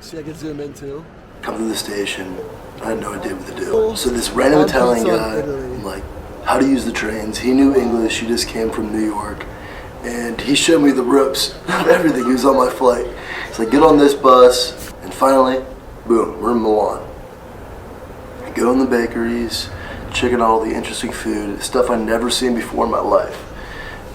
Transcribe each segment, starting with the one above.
See, I can zoom in too. Come to the station. I had no idea what to do. So this random Italian guy, I'm like, how to use the trains. He knew English. He just came from New York. And he showed me the ropes of everything. He was on my flight. He's like, get on this bus. And finally, boom, we're in Milan. I go in the bakeries, checking out all the interesting food, stuff I'd never seen before in my life.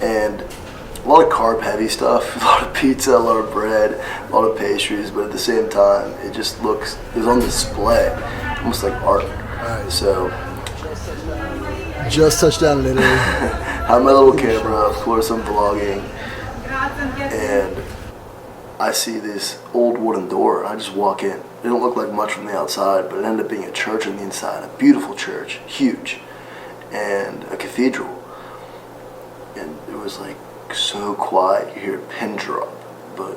And a lot of carb-heavy stuff, a lot of pizza, a lot of bread, a lot of pastries, but at the same time, it just looks, it was on display, almost like art. Right. So, just touched down in Italy. have my little camera, of course I'm vlogging, and I see this old wooden door. I just walk in. It didn't look like much from the outside, but it ended up being a church on the inside, a beautiful church, huge, and a cathedral. And it was like so quiet, you hear a pin drop, but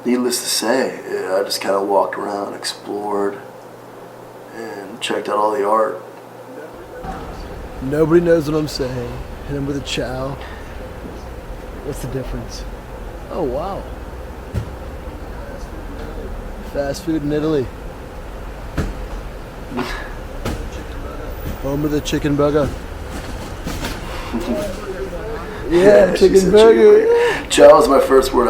needless to say, I just kind of walked around, explored, and checked out all the art. Nobody knows what I'm saying. Hit him with a chow. What's the difference? Oh, wow. Fast food in Italy. Home of the chicken burger. Yeah, chicken burger. Ciao was my first word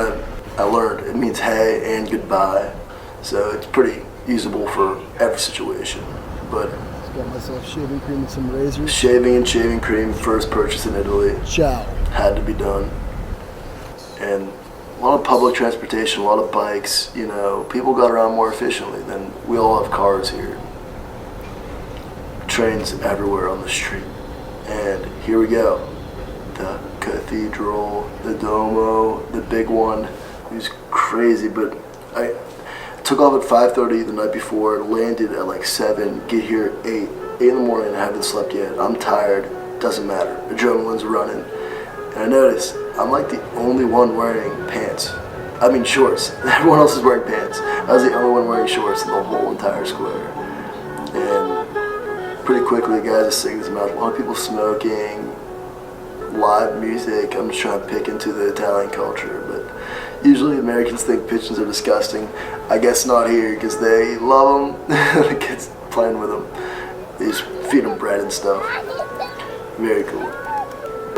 I learned. It means hey and goodbye. So it's pretty usable for every situation. But Just got myself shaving cream and some razors. shaving and shaving cream, first purchase in Italy. Ciao. Had to be done. And a lot of public transportation, a lot of bikes, you know, people got around more efficiently than we all have cars here. Trains everywhere on the street. And here we go. The cathedral, the Duomo, the big one. It was crazy, but I took off at 5:30 the night before, landed at like 7, get here at 8 in the morning, I haven't slept yet. I'm tired, doesn't matter. Adrenaline's running. And I noticed I'm like the only one wearing pants. I mean shorts. Everyone else is wearing pants. I was the only one wearing shorts in the whole entire square. And pretty quickly, guys are singing his mouth. A lot of people smoking, live music. I'm just trying to pick into the Italian culture, but usually Americans think pigeons are disgusting. I guess not here, because they love them. The kids playing with them. They just feed them bread and stuff. Very cool.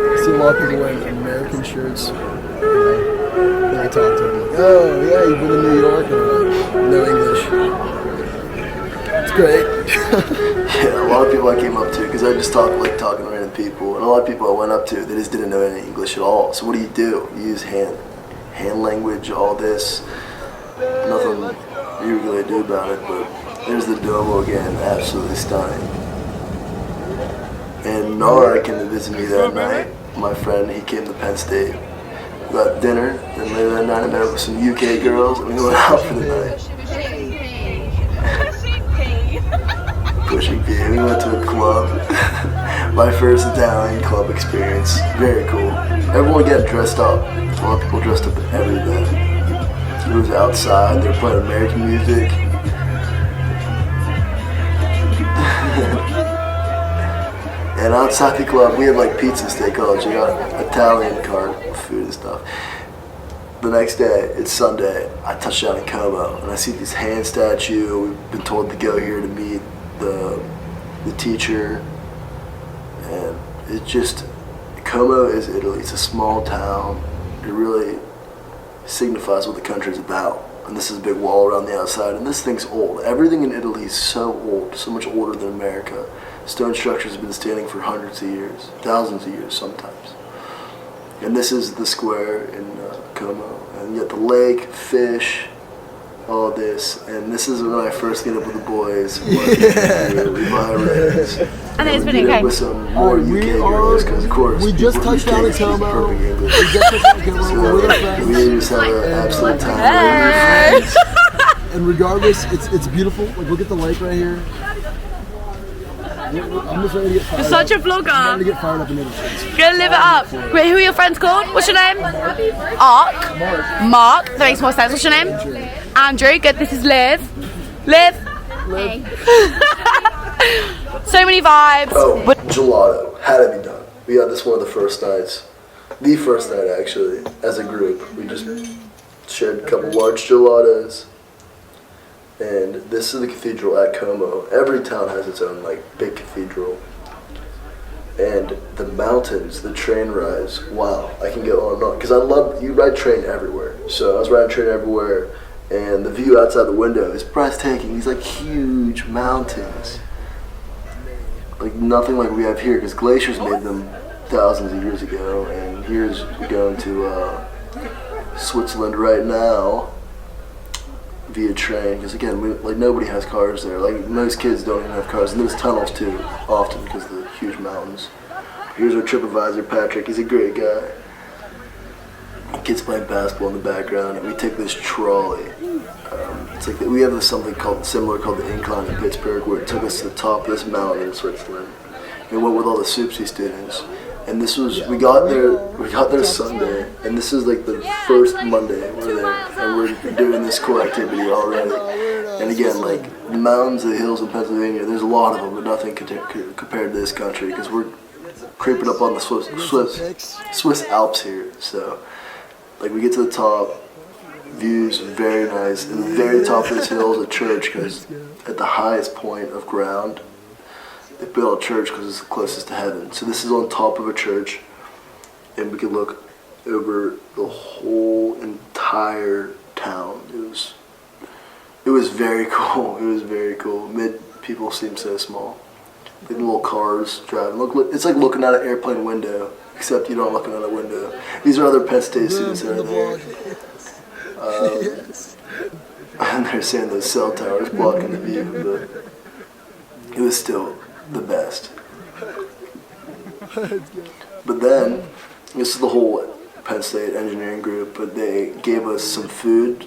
I see a lot of people wearing American shirts. Then I talk to them like, oh yeah, you've been in New York, and I'm like, no English. It's great. Yeah, a lot of people I came up to, because I just talking to random people, and a lot of people I went up to, they just didn't know any English at all. So what do? You use hand language, all this. Nothing you really do about it, but there's the Duomo again, absolutely stunning. And Nara came to visit me that night. My friend, he came to Penn State. We got dinner, then later that night I met up with some UK girls, and we went out for the night. Pushing P. We went to a club. My first Italian club experience. Very cool. Everyone got dressed up. A lot of people dressed up at every event. It was outside. They were playing American music. And outside the club, we had like pizza steakhouse. You got Italian card food and stuff. The next day, it's Sunday. I touch down in Como, and I see this hand statue. We've been told to go here to meet the teacher, and it just, Como is Italy. It's a small town. It really signifies what the country's about. And this is a big wall around the outside, and this thing's old. Everything in Italy is so old, so much older than America. Stone structures have been standing for hundreds of years, thousands of years sometimes. And this is the square in Como, and you got the lake, fish, all this, and this is when I first get up with the boys. We buy rings. And it's been okay. With some more UK girls, because of course We just touched down in Como. perfect English. We just touched down in Como. We're with So we friends. just have an absolute time. Hey. And regardless, it's beautiful. Like, look at the lake right here. I'm just ready to get fired You're such a up. I'm ready to vlogger. get fired up in Italy. Go live it up. Wait, who are your friends called? What's your name? Ark. Mark. That makes more sense. What's your name? Andrew. Good. This is Liv. Liv. Hey. So many vibes. Oh, gelato. Had to be done. We had this one of the first nights. The first night, actually, as a group. We just shared a couple large gelatos. And this is the cathedral at Como. Every town has its own like big cathedral. And the mountains, the train rides, wow, I can go on and on. Because you ride train everywhere. So I was riding train everywhere, and the view outside the window is breathtaking. These like huge mountains. Like nothing like we have here, because glaciers made them thousands of years ago. And we're going to Switzerland right now via train, because again, nobody has cars there. Like most kids don't even have cars, and there's tunnels too, often because of the huge mountains. Here's our trip advisor, Patrick. He's a great guy. Kids playing basketball in the background, and we take this trolley. It's like we have something similar called the Incline in Pittsburgh, where it took us to the top of this mountain in Switzerland. We went with all the Spezia students. And this was, we got there Sunday, and this is like the first Monday we're there, and we're doing this cool activity already. And again, like the mountains, the hills in Pennsylvania, there's a lot of them, but nothing compared to this country, because we're creeping up on the Swiss Alps here. So, like we get to the top, views very nice, and the very top of this hill is a church, because at the highest point of ground, they built a church because it's the closest to heaven. So this is on top of a church, and we can look over the whole entire town. It was very cool. It was very cool. People seem so small. Like little cars driving. It's like looking out an airplane window, except you're not looking out a window. These are other Penn State students that are there. And they're saying those cell towers blocking the view, but it was still the best. But then, this is the whole Penn State engineering group, but they gave us some food.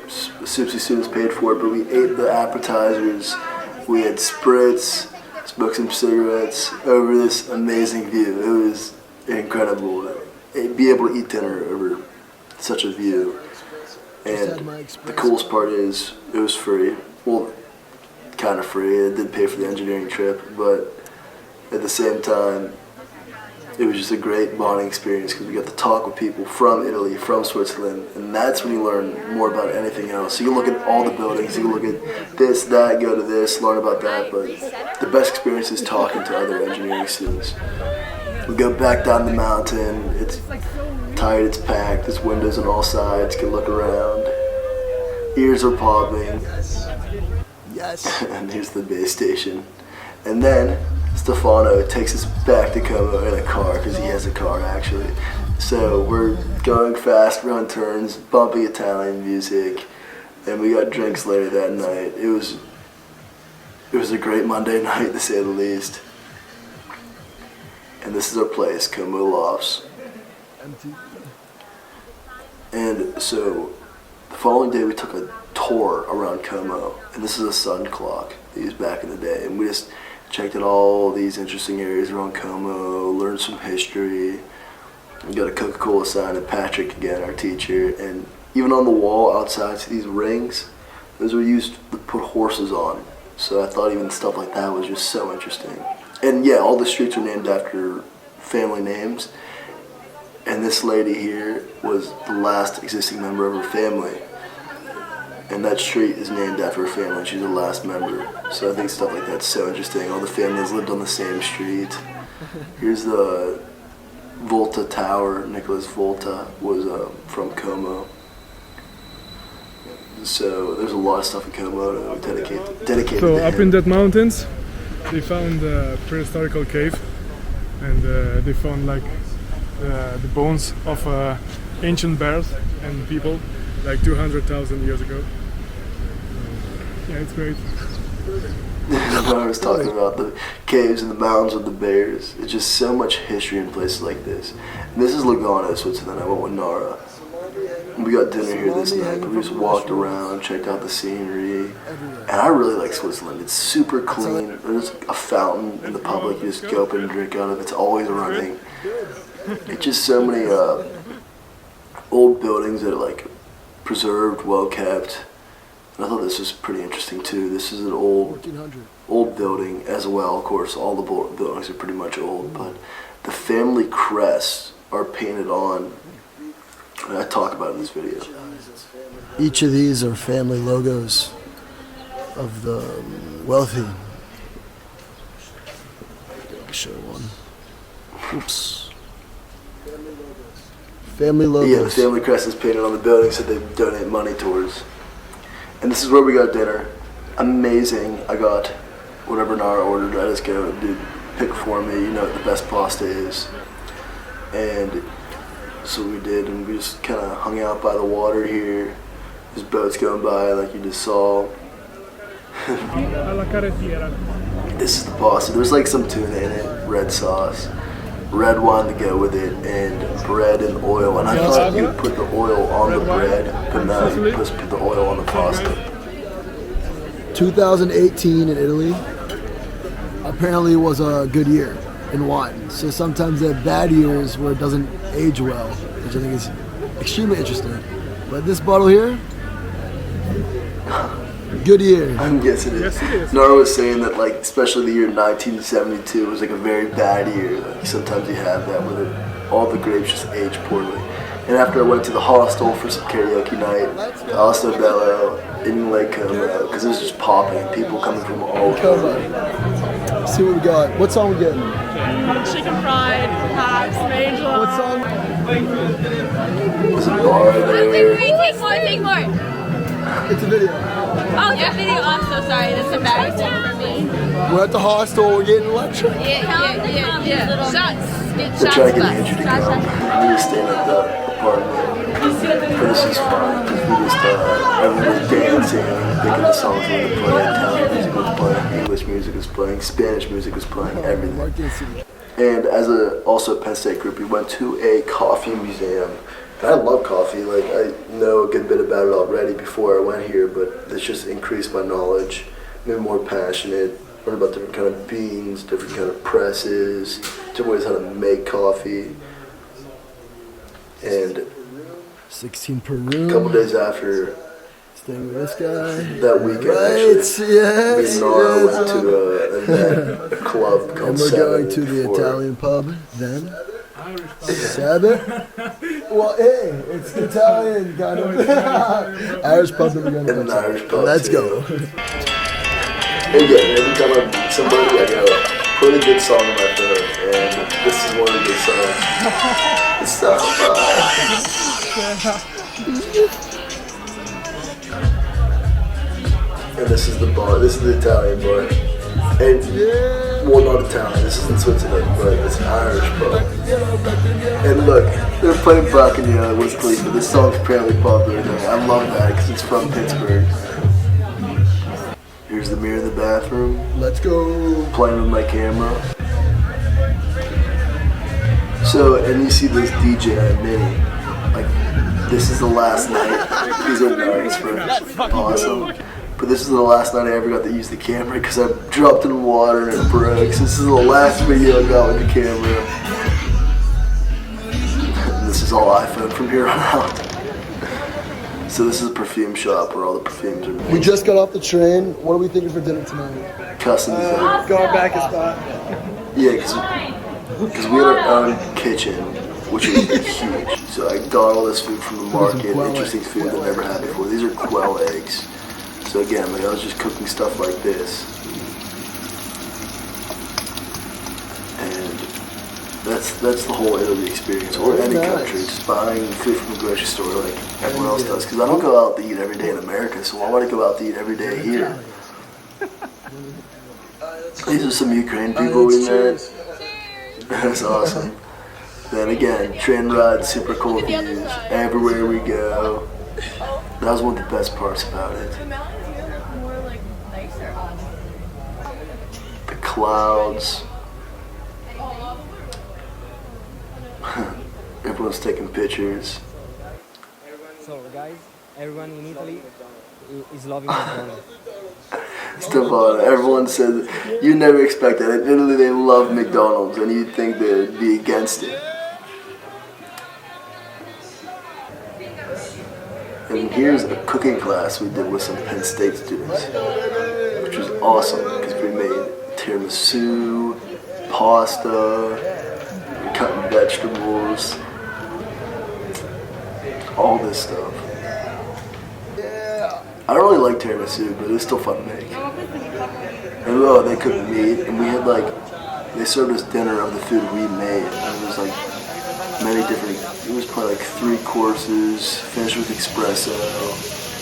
Spezia students paid for it, but we ate the appetizers. We had spritz, smoked some cigarettes over this amazing view. It was incredible. Be able to eat dinner over such a view. And the coolest part is, it was free. Well, kind of free. It did pay for the engineering trip, but at the same time, it was just a great bonding experience, because we got to talk with people from Italy, from Switzerland, and that's when you learn more about anything else. So you can look at all the buildings, you can look at this, that, go to this, learn about that, but the best experience is talking to other engineering students. We go back down the mountain. It's tight, it's packed, there's windows on all sides, you can look around. Ears are popping. Yes. And here's the base station. And then Stefano takes us back to Como in a car, because he has a car actually. So we're going fast, we're on turns, bumpy Italian music, and we got drinks later that night. It was a great Monday night, to say the least. And this is our place, Como Lofts. And so the following day we took a tour around Como, and this is a sun clock they used back in the day, and we just checked out all these interesting areas around Como, learned some history. We got a Coca-Cola sign, and Patrick again, our teacher, and even on the wall outside, see these rings? Those were used to put horses on. So I thought even stuff like that was just so interesting. And yeah, all the streets are named after family names. And this lady here was the last existing member of her family. And that street is named after her family. She's the last member. So I think stuff like that's so interesting. All the families lived on the same street. Here's the Volta Tower. Nicholas Volta was from Como. So there's a lot of stuff in Como to dedicate. So up in that mountains, they found a prehistorical cave, and they found like the bones of ancient bears and people, like 200,000 years ago. Yeah, it's great. I was talking about the caves and the mountains with the bears. It's just so much history in places like this. And this is Lugano, Switzerland. I went with Nara. We got dinner here this night, but we just walked around, checked out the scenery. And I really like Switzerland. It's super clean. There's a fountain in the public. You just go up and drink out of. It's always running. It's just so many old buildings that are like preserved, well kept. And I thought this was pretty interesting too. This is an old building as well. Of course, all the buildings are pretty much old, but the family crests are painted on. And I talk about it in this video. Each of these are family logos of the wealthy. I'll show one. Oops. Family logos. Yeah, the family crest is painted on the building so they donate money towards. And this is where we got dinner. Amazing. I got whatever Nara ordered. I just go, dude, pick for me. You know what the best pasta is. And so we did, and we just kind of hung out by the water here. There's boats going by like you just saw. This is the pasta. There's like some tuna in it, red sauce, red wine to go with it, and bread and oil. And I thought you would put the oil on the bread, but no, you just put the oil on the pasta. 2018 in Italy apparently was a good year in wine. So sometimes they have bad years where it doesn't age well, which I think is extremely interesting. But this bottle here, good year. I'm guessing it. Yes, it is. Nora was saying that, like, especially the year 1972 was like a very bad year. Like, sometimes you have that where all the grapes just age poorly. And after I went to the hostel for some karaoke night, Alsto Bello, in Lake Como, because it was just popping, people coming from all over. Let's see what we got. What song we getting? Chicken fried, perhaps, angel. What song? There's a bar there. Take more. It's a video. Oh, yeah, video. I'm so sorry. That's embarrassing for me. We're at the hostel. We're getting lectured. Yeah. Shots. Get They're shots. trying to get Andrew to come. We were staying at the apartment. But this is fun because we just everyone was dancing, thinking the songs we were playing, Italian music was playing, English music was playing, Spanish music was playing, everything. And as also a Penn State group, we went to a coffee museum. And I love coffee. Like, I know a good bit about it already before I went here, but it's just increased my knowledge, made me more passionate, learn about different kind of beans, different kind of presses, different ways how to make coffee. And 16 per room. a couple days after Staying with this guy. that weekend, me and Nora went to a club called And we're Seven going to the before. Italian pub then. Seven? Well, hey, it's Italian kind of. Irish pub that we're going to And an Irish pub. Let's too. go. And yeah, every time I meet somebody, I go, put a good song on my phone, and this is one of the good songs. It's so fun. And this is the bar. This is the Italian bar. And well, not Italian. This is in Switzerland, but it's an Irish pub. And look, they're playing Buccaneer with Glee, but this song's apparently popular there. I love that because it's from Pittsburgh. Here's the mirror in the bathroom. Let's go. Playing with my camera. So, and you see this DJ Mini. Like, this is the last night. These are nice, bro. Awesome. But this is the last night I ever got to use the camera because I dropped in the water and it broke. So this is the last video I got with the camera. And this is all iPhone from here on out. So this is a perfume shop where all the perfumes are made. We just got off the train. What are we thinking for dinner tonight? Custom design. Going back a spot. Yeah, because we had our own kitchen, which is huge. So I got all this food from the market, interesting food I've never had before. These are quail eggs. So again, like I was just cooking stuff like this. And that's the whole Italy experience, or any country, just buying food from the grocery store like everyone else does. Because I don't go out to eat every day in America, so why would I go out to eat every day here? These are some Ukraine people we met. That's awesome. Then again, train ride, super cool views, everywhere we go. That was one of the best parts about it. The clouds. Everyone's taking pictures. So guys, everyone in Italy is loving McDonald's. Stefano, everyone said you never expect that. In Italy they love McDonald's and you'd think they'd be against it. And here's a cooking class we did with some Penn State students, which was awesome because we made tiramisu, pasta, cutting vegetables, all this stuff. don't really like tiramisu, but it was still fun to make. And they cooked meat, and we had they served us dinner of the food we made. And it was many different, it was probably 3 courses, finished with espresso,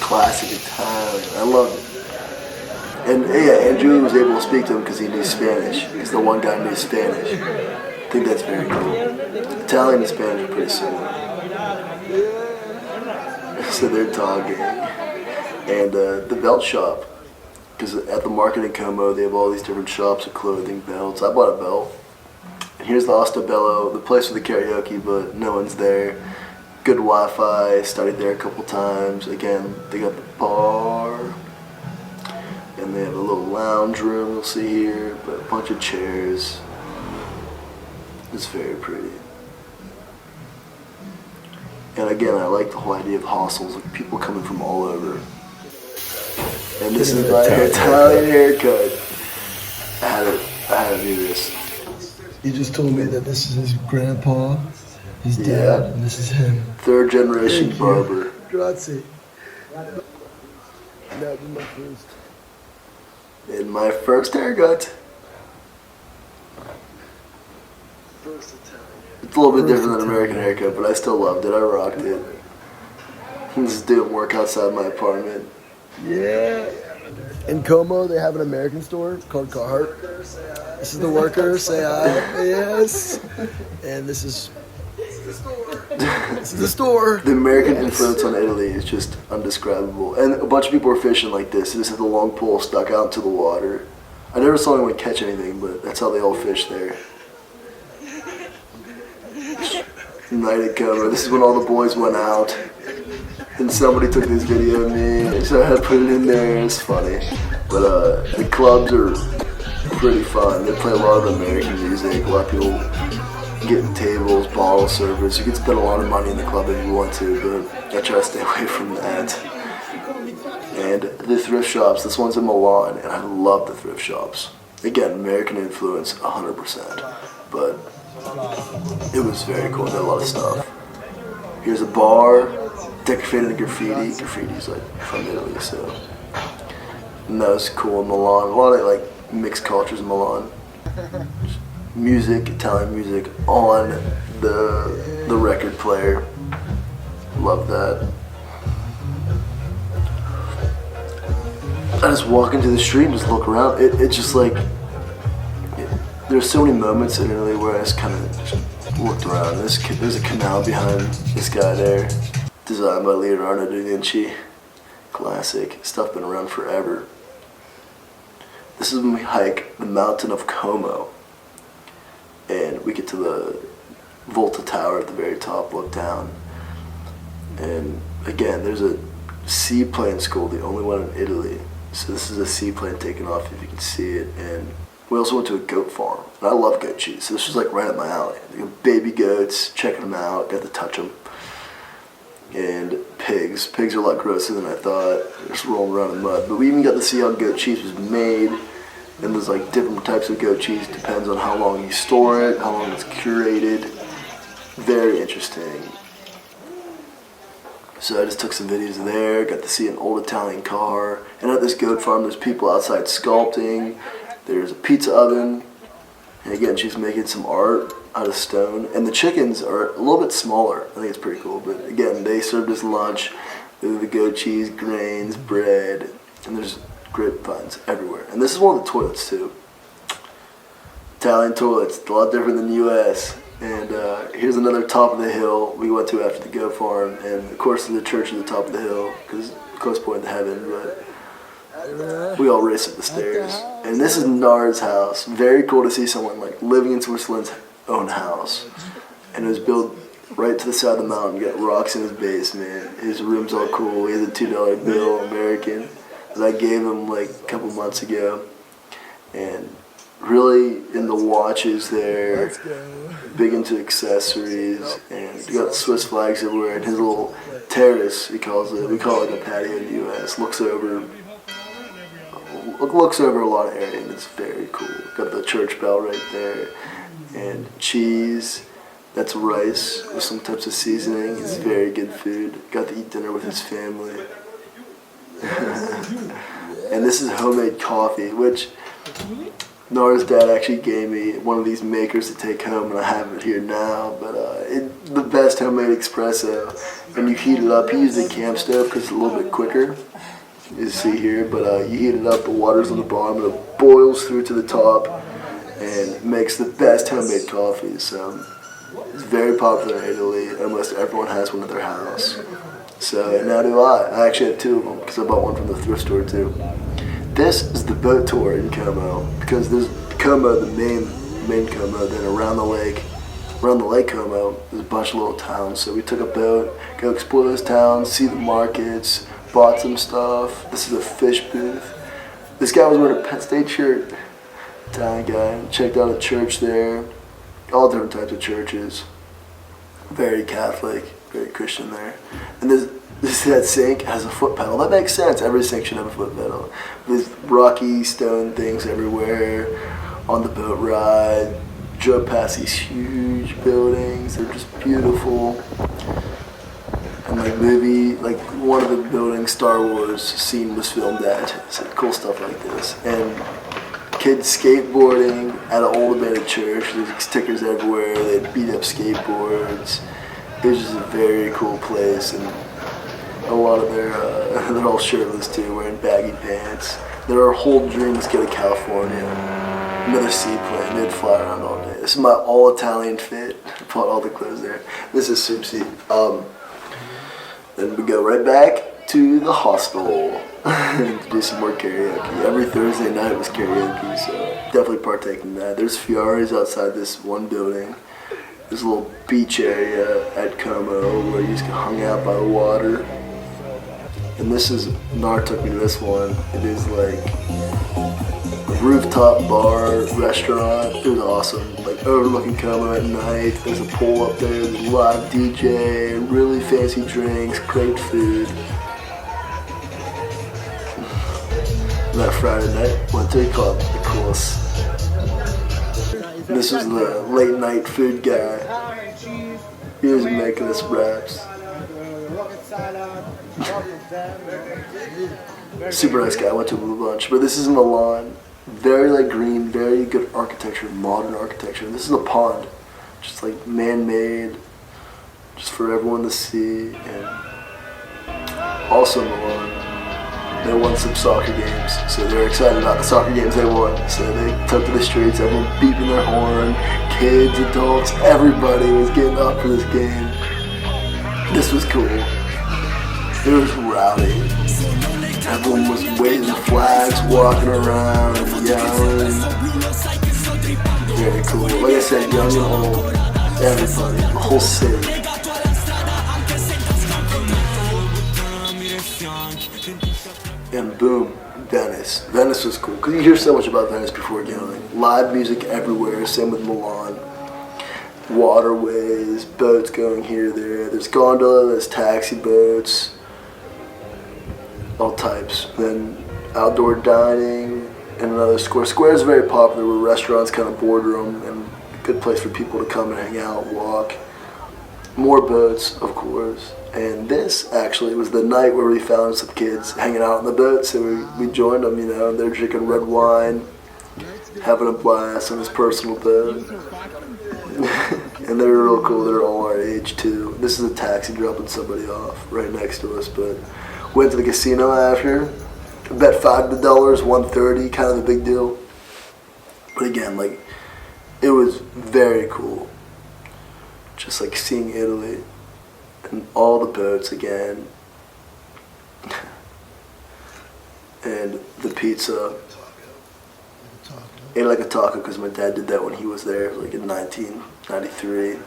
classic Italian. I loved it. And and Julie was able to speak to him because he knew Spanish, because the one guy knew Spanish. I think that's very cool. Italian and Spanish are pretty similar. So they're talking. And the belt shop, because at the market in Como, they have all these different shops of clothing, belts. I bought a belt. And here's the Ostabello, the place with the karaoke, but no one's there. Good Wi-Fi, studied there a couple times. Again, they got the bar. And they have a little lounge room you'll see here, but a bunch of chairs. It's very pretty. And again, I like the whole idea of hostels, like people coming from all over. And this is my Italian haircut. I had to do this. He just told me that this is his grandpa, his dad, and this is him. 3rd generation barber. Grazie. That was my first. And my first haircut. It's a little bit different than American haircut, but I still loved it. I rocked it. Just doing work outside my apartment. Yeah. In Como, they have an American store called Carhartt. This is the worker, say hi. Yes. And this is the store. The American influence on Italy is just undescribable. And a bunch of people are fishing like this. They just have the long pole stuck out into the water. I never saw anyone catch anything, but that's how they all fish there. Night at Como. This is when all the boys went out. And somebody took this video of me, so I had to put it in there. It's funny. But the clubs are pretty fun. They play a lot of American music. A lot of people getting tables, bottle service. You can spend a lot of money in the club if you want to, but I try to stay away from that. And the thrift shops, this one's in Milan, and I love the thrift shops. Again, American influence, 100%. But it was very cool. They had a lot of stuff. Here's a bar, decorated in graffiti. Graffiti's from Italy, so. And that was cool in Milan. A lot of mixed cultures in Milan. Music, Italian music on the record player. Love that. I just walk into the street and just look around. It's just there's so many moments in Italy where I just kind of looked around. There's a canal behind this guy there. Designed by Leonardo da Vinci. Classic. Stuff been around forever. This is when we hike the mountain of Como. And we get to the Volta Tower at the very top, look down. And again, there's a seaplane school, the only one in Italy. So this is a seaplane taking off, if you can see it. And we also went to a goat farm. And I love goat cheese, so this was right up my alley. Baby goats, checking them out, got to touch them. And pigs. Pigs are a lot grosser than I thought. They're just rolling around in mud. But we even got to see how goat cheese was made. And there's different types of goat cheese, depends on how long you store it, how long it's curated. Very interesting. So I just took some videos there, got to see an old Italian car. And at this goat farm, there's people outside sculpting. There's a pizza oven. And again, she's making some art out of stone. And the chickens are a little bit smaller. I think it's pretty cool. But again, they served us lunch. There's the goat cheese, grains, bread. And there's grapevines everywhere. And this is one of the toilets too. Italian toilets, a lot different than the US. And here's another top of the hill we went to after the goat farm. And of course the church at the top of the hill, because close point to heaven, but we all race up the stairs. And this is Nard's house. Very cool to see someone living in Switzerland's own house. And it was built right to the side of the mountain. Got rocks in his basement. His room's all cool. He has a $2 bill, American, that I gave him a couple months ago. And really in the watches there, big into accessories, and you got Swiss flags everywhere. And his little terrace, he calls it, we call it a patio in the US, looks over a lot of area, and it's very cool. Got the church bell right there, and cheese. That's rice with some types of seasoning. It's very good food. Got to eat dinner with his family. And this is homemade coffee, which Nara's dad actually gave me one of these makers to take home, and I have it here now. But the best homemade espresso, and you heat it up. You use the camp stove because it's a little bit quicker, you see here. But you heat it up, the water's on the bottom, and it boils through to the top, and makes the best homemade coffee. So it's very popular in Italy. Almost everyone has one at their house. So now do I. I actually have two of them because I bought one from the thrift store too. This is the boat tour in Como, because there's Como, the main Como, then around the lake Como, there's a bunch of little towns. So we took a boat, go explore those towns, see the markets, bought some stuff. This is a fish booth. This guy was wearing a Penn State shirt, Italian guy. Checked out a church there, all different types of churches. Very Catholic, very Christian there. And that sink has a foot pedal. That makes sense. Every sink should have a foot pedal. There's rocky stone things everywhere on the boat ride. Drove past these huge buildings. They're just beautiful. And like one of the buildings, Star Wars scene was filmed at. So cool stuff like this. And kids skateboarding at an old abandoned church. There's stickers everywhere. They beat up skateboards. It was just a very cool place, and a lot of they're all shirtless too, wearing baggy pants. Their whole dream was to go to California, another seaplane. They'd fly around all day. This is my all Italian fit. I bought all the clothes there. This is soup seat. Then we go right back to the hostel to do some more karaoke. Every Thursday night was karaoke, so definitely partake in that. There's Fiores outside this one building. There's a little beach area at Como where you just hung out by the water. And this is, Nar took me to this one. It is like a rooftop bar, restaurant. It was awesome. Like overlooking Como at night. There's a pool up there, there's a live DJ, really fancy drinks, great food. And that Friday night, went to a club, of course. This was the late night food guy. He was making us wraps. Super nice guy. I went to a lunch. But this is Milan. Very like green, very good architecture, modern architecture. And this is a pond, just like man-made, just for everyone to see. And also Milan, they won some soccer games, so they're excited about the soccer games they won. So they took to the streets, everyone beeping their horn, kids, adults, everybody was getting up for this game. This was cool. It was rowdy. Everyone was waving the flags, walking around, yelling. Very cool. Like I said, young and old, everybody, the whole city. And boom, Venice. Venice was cool, because you hear so much about Venice before going. Live music everywhere, same with Milan. Waterways, boats going here, there. There's gondola, there's taxi boats, all types. Then outdoor dining and another square. Square is very popular where restaurants kind of border them, and a good place for people to come and hang out, walk. More boats, of course. And this actually was the night where we found some kids hanging out on the boat, so we joined them, you know. They're drinking red wine, having a blast on this personal boat. And they were real cool. They're all our age too. This is a taxi dropping somebody off right next to us, but went to the casino after. Bet $5 $130, kind of a big deal. But again, like, it was very cool. Just like seeing Italy. And all the boats again, and the pizza. Ate like a taco because my dad did that when he was there, like in 1993.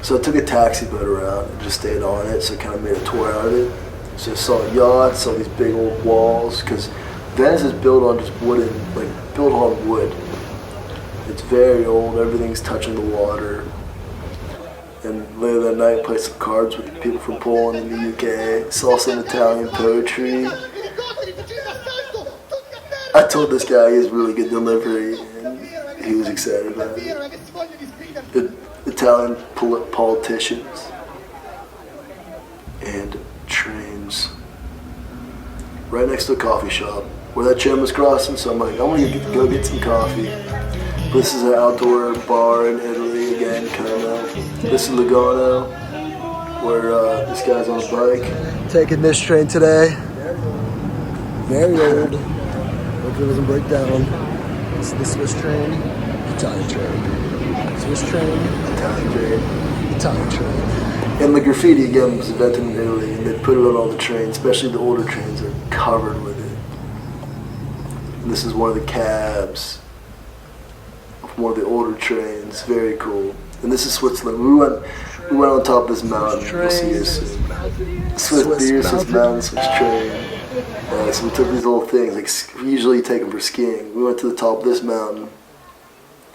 So I took a taxi boat around and just stayed on it, so I kind of made a tour out of it. So I saw yachts, saw these big old walls, because Venice is built on just wooden, like built on wood. It's very old, everything's touching the water. And later that night, played some cards with the people from Poland and the UK. Saw some Italian poetry. I told this guy he has really good delivery, and he was excited about it. The Italian politicians and trains. right next to a coffee shop where that tram was crossing. So I'm like, I want to go get some coffee. This is an outdoor bar in Italy again, Como. This is Lugano, where this guy's on a bike. Taking this train today. Very old. Hopefully it doesn't break down. This is the Swiss train, Italian train. Swiss train, Italian train, Italian train. And the graffiti again was invented in Italy, and they put it on all the trains, especially the older trains are covered with it. And this is one of the cabs of one of the older trains. Very cool. And this is Switzerland. We went on top of this mountain. You'll see this. Swiss beer, Swiss mountain, Swiss train. So we took these little things, like we usually take them for skiing. We went to the top of this mountain.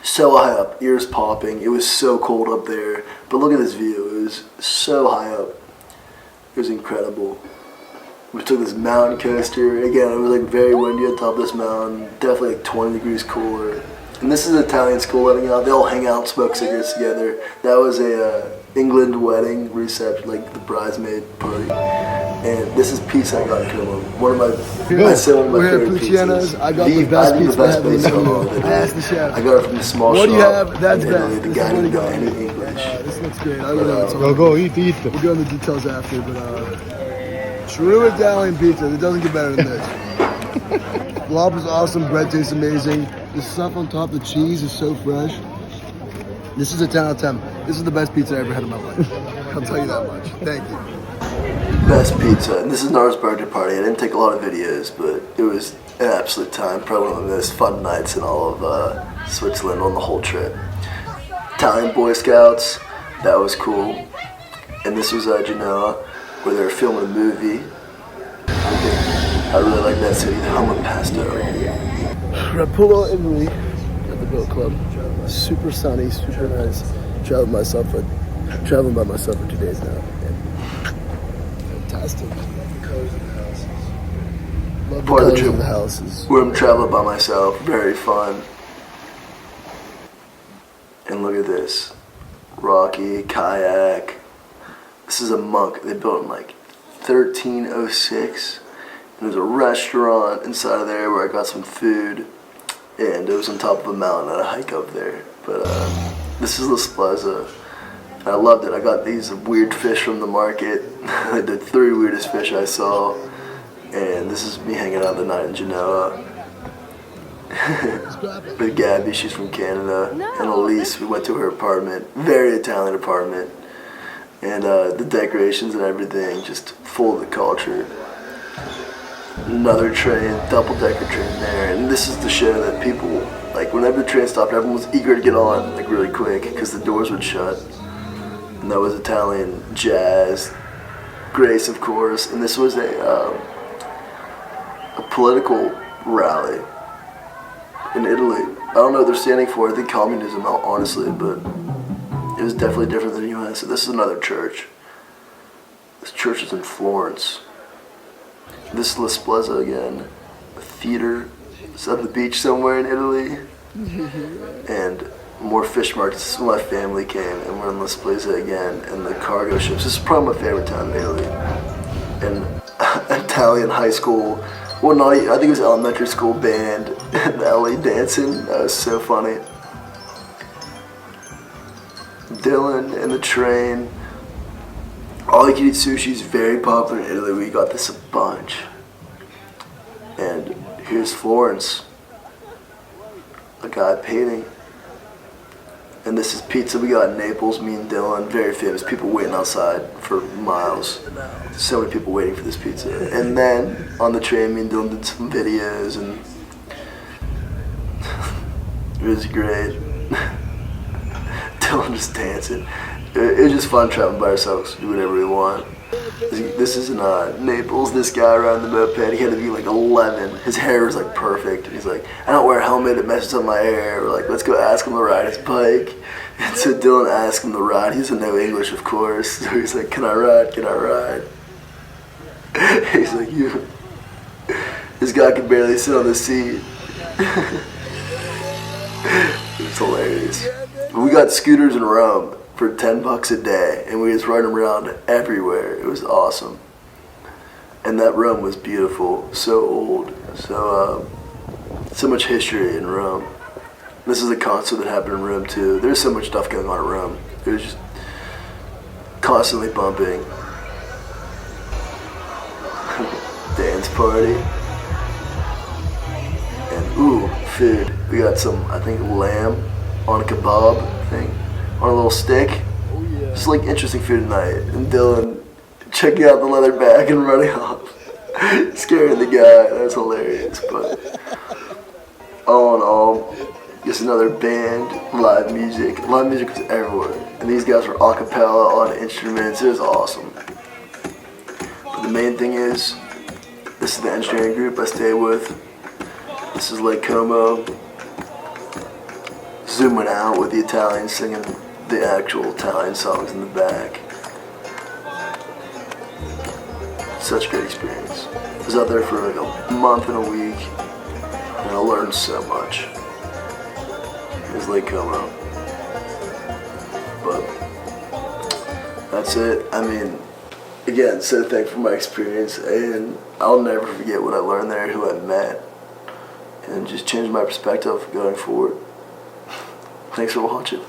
So high up, ears popping. It was so cold up there. But look at this view. It was so high up. It was incredible. We took this mountain coaster. Again, it was like very windy on top of this mountain. Definitely like 20 degrees cooler. And this is an Italian school letting out. They all hang out and smoke cigarettes together. That was a England wedding reception, like the bridesmaid party. And this is pizza I got in Como. One of my favorite pizzas. I got the best pizza I have in the menu. I asked the chef. I got it from the small shop. What do you have? That's best. The guy didn't know any English. This looks great. I go eat. We'll go into the details after, but true Italian pizza. It doesn't get better than this. Lobster is awesome. Bread tastes amazing. The stuff on top, the cheese is so fresh. This is a 10 out of 10. This is the best pizza I ever had in my life. I'll tell you that much. Thank you. Best pizza. And this is Nara's birthday party. I didn't take a lot of videos, but it was an absolute time. Probably one of the most fun nights in all of Switzerland on the whole trip. Italian Boy Scouts. That was cool. And this was Genoa, where they were filming a movie. I really like that city, the home of Pasto. Rapullo, Italy, at the boat club. Super sunny, super nice. Traveling by myself for 2 days now. And fantastic. Love part of the trip. The houses. Where I'm traveling by myself. Very fun. And look at this. Rocky, kayak. This is a monk. They built in like 1306. And there's a restaurant inside of there where I got some food. And it was on top of a mountain and a hike up there. But this is Spezia. I loved it. I got these weird fish from the market. The 3 weirdest fish I saw. And this is me hanging out the night in Genoa. With Gabby, she's from Canada. And Elise, we went to her apartment. Very Italian apartment. And the decorations and everything, just full of the culture. Another train, double-decker train there, and this is the show that people, like whenever the train stopped, everyone was eager to get on, like really quick, because the doors would shut. And that was Italian jazz, Grace of course, and this was a political rally in Italy. I don't know what they're standing for, I think communism, honestly, but it was definitely different than the US. So this is another church. This church is in Florence. This is Spezia again, a theater. It's on the beach somewhere in Italy. And more fish markets. This is when my family came, and we're in Spezia again, and the cargo ships. This is probably my favorite town in Italy. And Italian high school, well, not, I think it was elementary school band, and LA dancing. That was so funny. Dylan and the train. All you can eat sushi is very popular in Italy. We got this a bunch. And here's Florence. A guy painting. And this is pizza we got in Naples, me and Dylan. Very famous. People waiting outside for miles. So many people waiting for this pizza. And then on the train, me and Dylan did some videos, and it was great. Dylan just dancing. It was just fun traveling by ourselves. Do whatever we want. This is in Naples. This guy riding the moped, he had to be like 11. His hair was like perfect. He's like, I don't wear a helmet, it messes up my hair. We're like, let's go ask him to ride his bike. And so Dylan asked him to ride. He doesn't know English, of course. So he's like, can I ride? Can I ride? He's like, you. This guy could barely sit on the seat. It was hilarious. We got scooters in Rome for $10 a day, and we was riding around everywhere. It was awesome. And that Rome was beautiful, so old, so much history in Rome. This is a concert that happened in Rome too. There's so much stuff going on in Rome. It was just constantly bumping. Dance party. And ooh, food. We got some, I think, lamb on a kebab thing, on a little stick. Oh yeah. Just like interesting food tonight. And Dylan checking out the leather bag and running off. Scaring the guy. That was hilarious. But all in all, just another band, live music. Live music was everywhere. And these guys were a cappella on instruments. It was awesome. But the main thing is, this is the engineering group I stay with. This is Lake Como. Zooming out with the Italians singing the actual Italian songs in the back. Such a great experience. I was out there for like a month and a week, and I learned so much. It's Lake Como. But that's it. I mean, again, so thankful for my experience, and I'll never forget what I learned there, who I met, and just changed my perspective going forward. Thanks for watching.